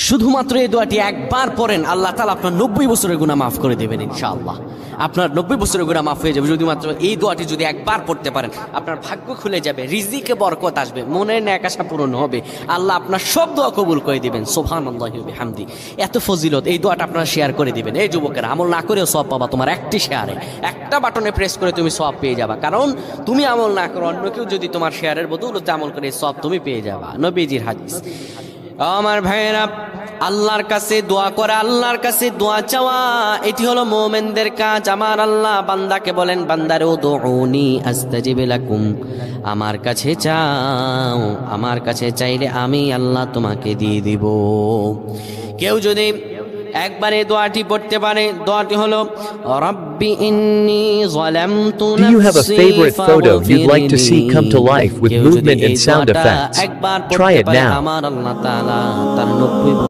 শুধুমাত্র এই দোয়াটি একবার পড়েন, আল্লাহ তাআলা আপনার 90 বছরের গুনাহ মাফ করে দেবেন ইনশাআল্লাহ। আপনার 90 বছরের গুনাহ মাফ হয়ে যাবে যদি মাত্র এই দোয়াটি যদি একবার পড়তে পারেন। আপনার ভাগ্য খুলে যাবে, রিজিকে বরকত আসবে, মনের ন্যাক আশা পূরণ হবে, আল্লাহ আপনার সব দোয়া কবুল করে দিবেন। সুবহানাল্লাহি ওয়া বিহামদি। এত ফজিলত, এই দোয়াটা আপনারা শেয়ার করে দিবেন। এই যুবকেরা, আমল না করেও সওয়াব পাবা। তোমার একটি শেয়ারে, একটা বাটনে প্রেস করে তুমি সওয়াব পেয়ে যাবা। কারণ তুমি আমল না করো, অন্য কেউ যদি তোমার শেয়ারের বদৌলতে আমল করে, সওয়াব তুমি পেয়ে যাবা। নবীজির হাদিস। আমার ভাইয়েরা, আল্লাহর কাছে দোয়া করা, আল্লাহর কাছে দোয়া চাওয়া, এটি হলো মুমিনদের কাজ। আমার আল্লাহ বান্দাকে বলেন, বান্দারে উদউনি আস্তাজিব লাকুম, আমার কাছে চাও, আমার কাছে চাইলে আমি আল্লাহ তোমাকে দিয়ে দিব। কেউ যদি একবারে দোয়াটি পড়তে পারে, দোয়াটি হলো রব্বি ইন্নী যালামতু নাফসি। Do you have a favorite photo you'd like to see come to life with movement and sound effects? Try it now. আমার আল্লাহ তাআলা তার 90